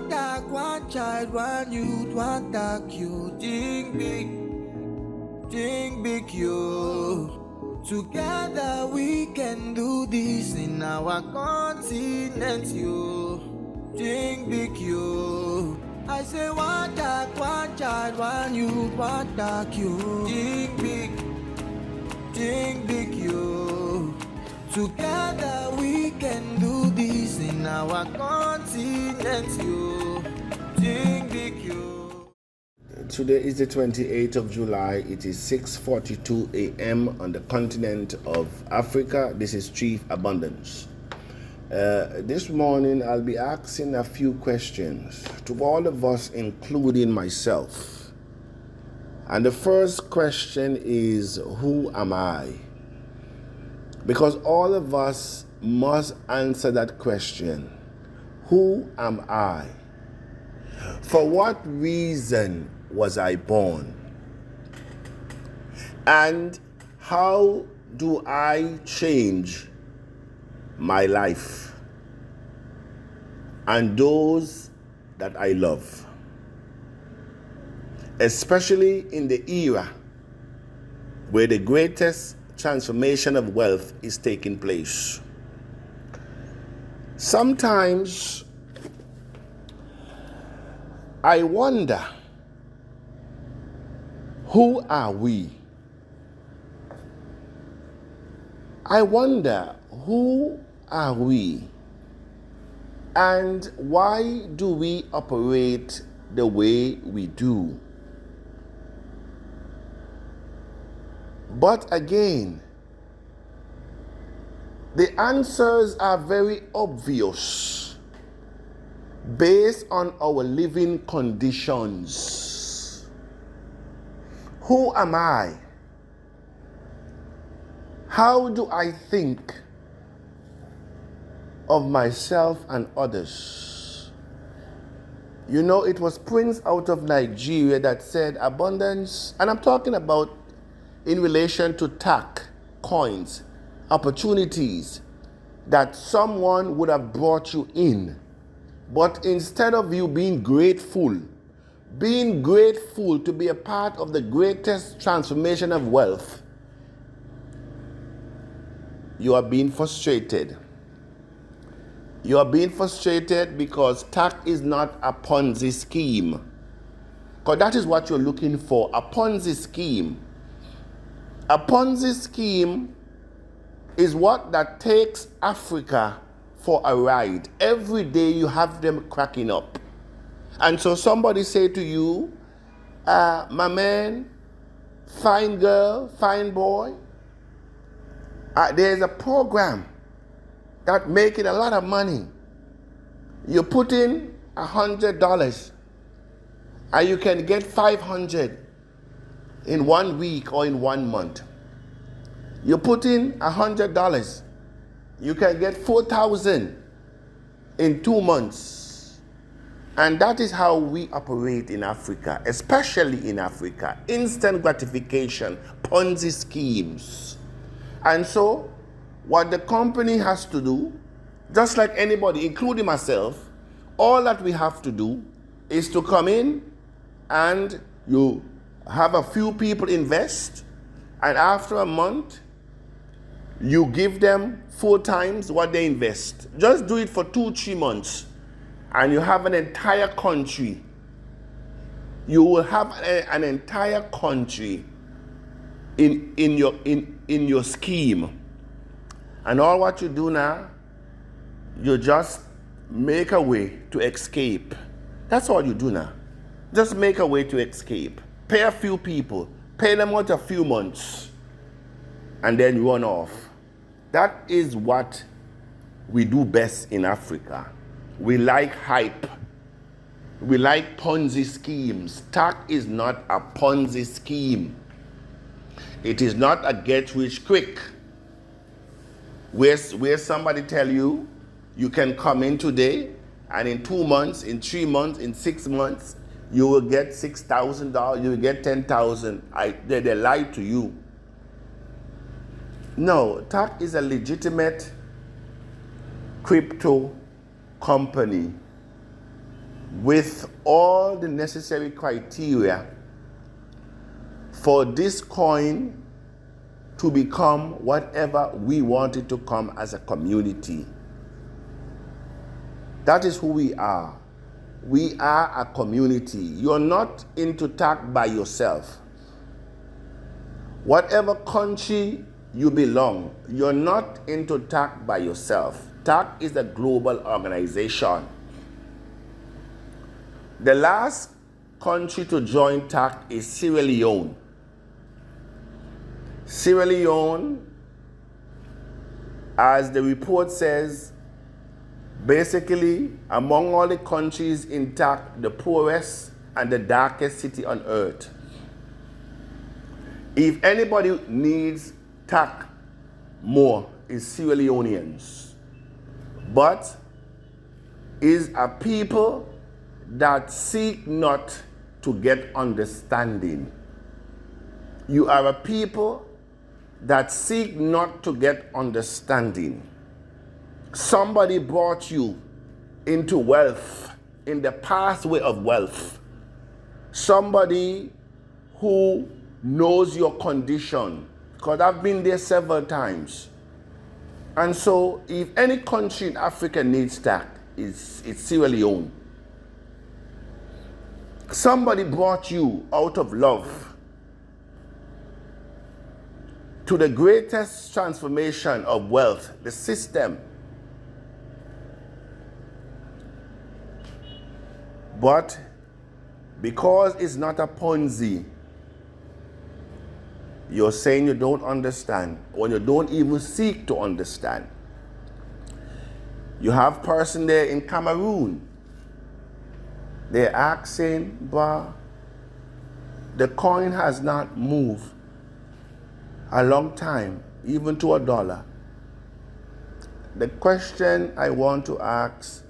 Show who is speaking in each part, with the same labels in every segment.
Speaker 1: dog, one child, one youth, one dog, you think big, you. Together we can do this in our continent, you. Think big, you. I say one dog, one child, one youth, one dog, you. Think big, you. Together we can do this in our continent, you. Think big, you.
Speaker 2: Today is the 28th of July. It is 6:42 a.m. on the continent of Africa. This is Chief Abundance. This morning I'll be asking a few questions to all of us, including myself. And the first question is, who am I? Because all of us must answer that question. Who am I? For what reason was I born? And how do I change my life and those that I love? Especially in the era where the greatest transformation of wealth is taking place. Sometimes I wonder, who are we? I wonder, who are we? And why do we operate the way we do? But again, the answers are very obvious based on our living conditions. Who am I? How do I think of myself and others? You know, it was Prince out of Nigeria that said abundance, and I'm talking about in relation to TAC, coins, opportunities that someone would have brought you in. But instead of you being grateful to be a part of the greatest transformation of wealth, you are being frustrated. You are being frustrated because TAC is not a Ponzi scheme. Because that is what you're looking for, a Ponzi scheme. A Ponzi scheme is what that takes Africa for a ride. Every day you have them cracking up. And so somebody say to you, my man, fine girl, fine boy, there's a program that making a lot of money. You put in $100 and you can get $500 in 1 week or in 1 month. You put in $100, you can get $4,000 in 2 months. And that is how we operate in Africa, especially in Africa. Instant gratification, Ponzi schemes. And so, what the company has to do, just like anybody, including myself, all that we have to do is to come in and you have a few people invest, and after a month, you give them 4 times what they invest. Just do it for 2-3 months, and you have an entire country. You will have an entire country in your scheme. And all what you do now, you just make a way to escape. That's all you do now. Just make a way to escape. Pay a few people, pay them out a few months, and then run off. That is what we do best in Africa. We like hype. We like Ponzi schemes. TAC is not a Ponzi scheme. It is not a get rich quick. Where somebody tell you, you can come in today, and in 2 months, in 3 months, in 6 months, you will get $6,000, you will get $10,000. They lied to you. No, TAC is a legitimate crypto company with all the necessary criteria for this coin to become whatever we want it to come as a community. That is who we are. We are a community. You're not into TAC by yourself. Whatever country you belong, you're not into TAC by yourself. TAC is a global organization. The last country to join TAC is Sierra Leone. Sierra Leone, as the report says, basically, among all the countries in TAC, the poorest and the darkest city on earth. If anybody needs TAC more, it's Sierra Leoneans. But is a people that seek not to get understanding. You are a people that seek not to get understanding. Somebody brought you into wealth, in the pathway of wealth. Somebody who knows your condition, because I've been there several times. And so if any country in Africa needs TAC, it's Sierra Leone. Somebody brought you out of love to the greatest transformation of wealth, the system. But because it's not a Ponzi, you're saying you don't understand, when you don't even seek to understand. You have a person there in Cameroon. They're asking, but the coin has not moved a long time, even to $1. The question I want to ask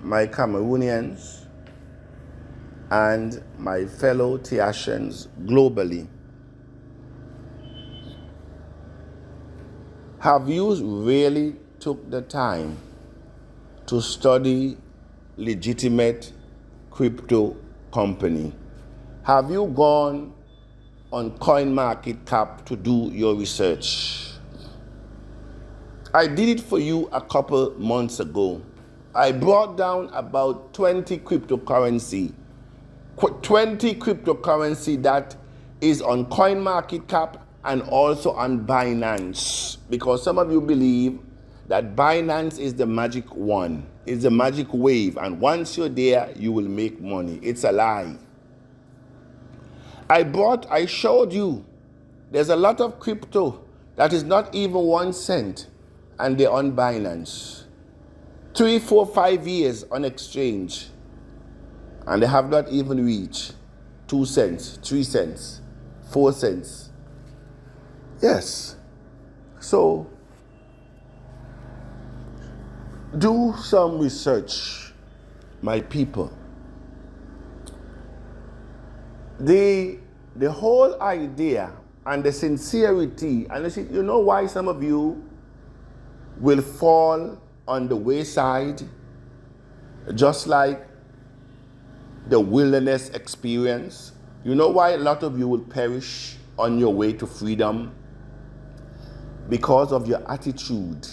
Speaker 2: my Cameroonians and my fellow Tiashans globally, have you really took the time to study legitimate crypto company? Have you gone on CoinMarketCap to do your research? I did it for you a couple months ago. I brought down about 20 cryptocurrency that is on CoinMarketCap and also on Binance, because some of you believe that Binance is the magic one, is the magic wave, and once you're there, you will make money. It's a lie. I showed you, there's a lot of crypto that is not even 1 cent, and they're on Binance. 3, 4, 5 years on exchange, and they have not even reached 2 cents, 3 cents, 4 cents. Yes. So, do some research, my people. The whole idea and the sincerity, and you know why some of you will fall on the wayside, just like the wilderness experience. You know why a lot of you will perish on your way to freedom? Because of your attitude.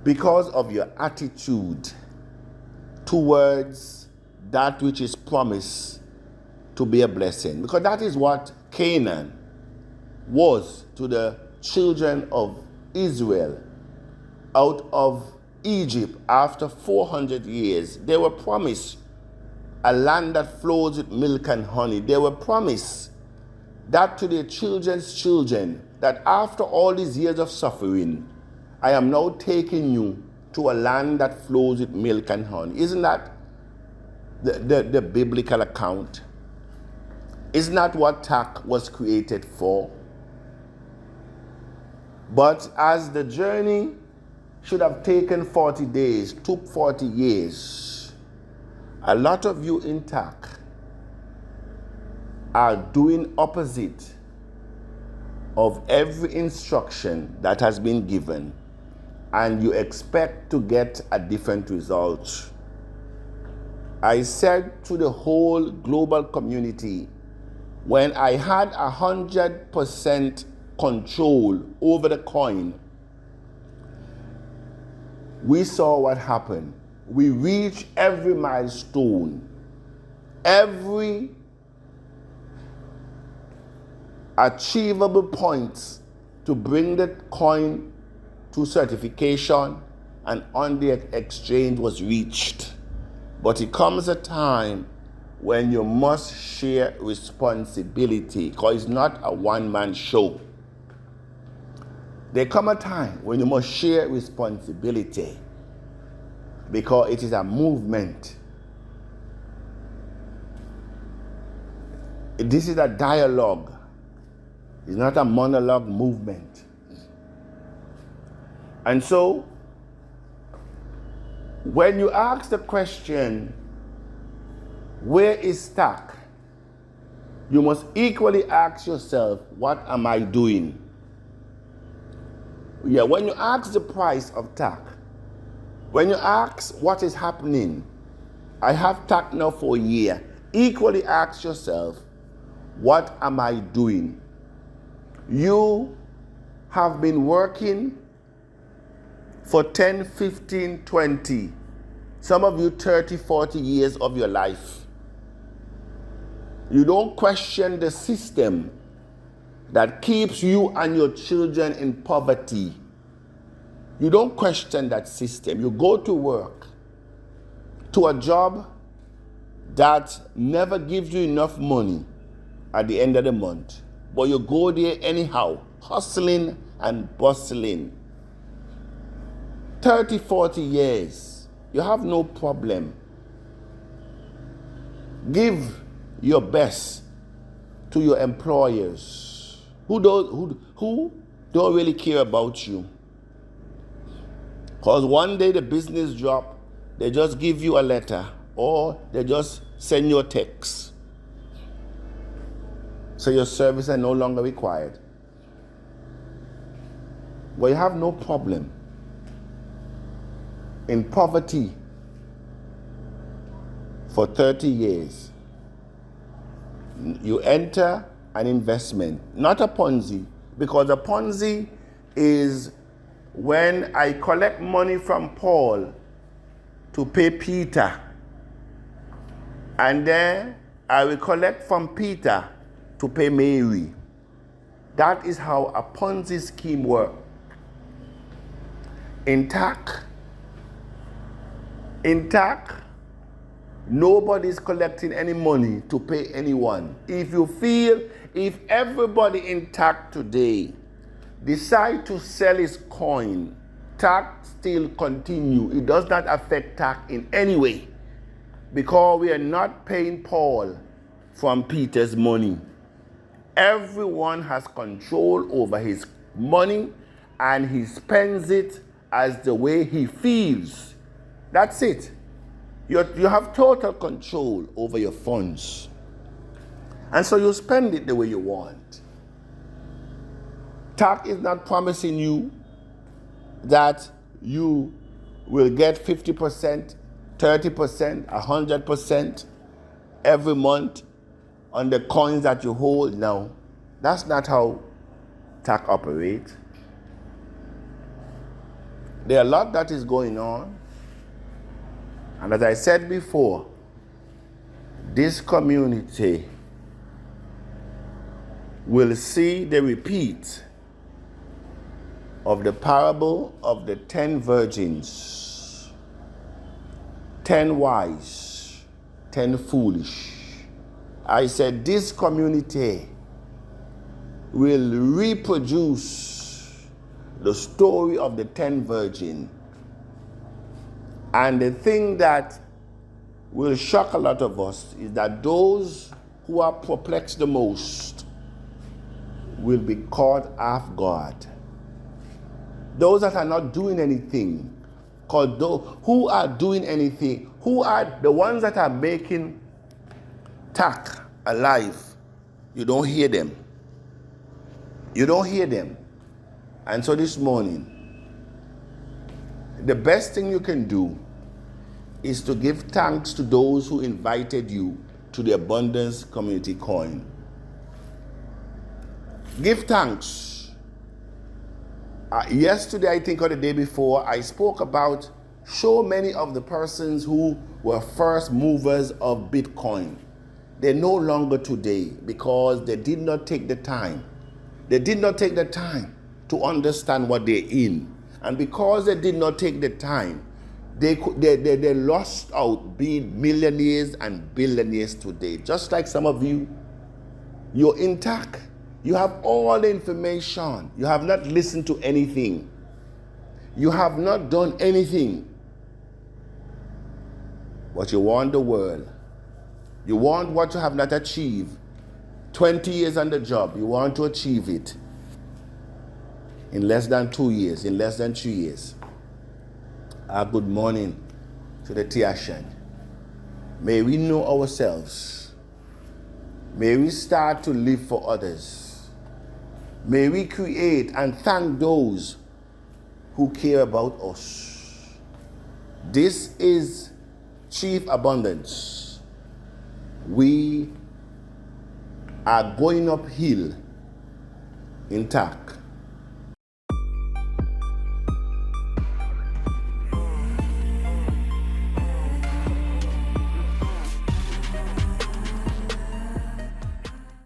Speaker 2: Because of your attitude towards that which is promised to be a blessing. Because that is what Canaan was to the children of Israel out of Egypt after 400 years. They were promised a land that flows with milk and honey. They were promised that to their children's children, that after all these years of suffering, I am now taking you to a land that flows with milk and honey. Isn't that the biblical account? Isn't that what TAC was created for? But as the journey should have taken 40 days, took 40 years, a lot of you in TAC are doing opposite of every instruction that has been given. and you expect to get a different result. I said to the whole global community, when I had 100% control over the coin, we saw what happened. We reached every milestone, every achievable points to bring the coin to certification and on the exchange was reached. But it comes a time when you must share responsibility, because it's not a one-man show. There come a time when you must share responsibility, because it is a movement. This is a dialogue. It's not a monologue movement. And so, when you ask the question, where is TAC? You must equally ask yourself, what am I doing? Yeah, when you ask the price of TAC, when you ask what is happening, I have TAC now for a year, equally ask yourself, what am I doing? You have been working for 10, 15, 20, some of you 30, 40 years of your life. You don't question the system that keeps you and your children in poverty. You don't question that system. You go to work, to a job that never gives you enough money at the end of the month. But you go there anyhow, hustling and bustling. 30, 40 years, you have no problem. Give your best to your employers who don't really care about you. Because one day the business drop, they just give you a letter or they just send you a text. So your services are no longer required. But you have no problem in poverty for 30 years. You enter an investment, not a Ponzi, because a Ponzi is when I collect money from Paul to pay Peter, and then I will collect from Peter to pay Mary. That is how a Ponzi scheme works. In TAC, nobody's collecting any money to pay anyone. If everybody in TAC today decide to sell his coin, TAC still continue. It does not affect TAC in any way, because we are not paying Paul from Peter's money. Everyone has control over his money and he spends it as the way he feels. That's it. You have total control over your funds. And so you spend it the way you want. TAC is not promising you that you will get 50%, 30%, 100% every month on the coins that you hold. No, that's not how TAC operates. There are a lot that is going on. And as I said before, this community will see the repeat of the parable of the 10 virgins, 10 wise, 10 foolish. I said this community will reproduce the story of the 10 virgins. And the thing that will shock a lot of us is that those who are perplexed the most will be caught off guard. Those that are not doing anything, because those who are doing anything, who are the ones that are making TAC alive, you don't hear them. You don't hear them. And so this morning, The best thing you can do is to give thanks to those who invited you to the Abundance Community Coin. Give thanks. Yesterday, I think, or the day before, I spoke about so many of the persons who were first movers of Bitcoin. They're no longer today because they did not take the time. They did not take the time to understand what they're in. And because they did not take the time, they lost out being millionaires and billionaires today. Just like some of you, you're intact. You have all the information. You have not listened to anything. You have not done anything. But you want the world. You want what you have not achieved. 20 years on the job, you want to achieve it in less than 2 years, in less than 3 years. Good morning to the Tiashan. May we know ourselves. May we start to live for others. May we create and thank those who care about us. This is Chief Abundance. We are going uphill intact.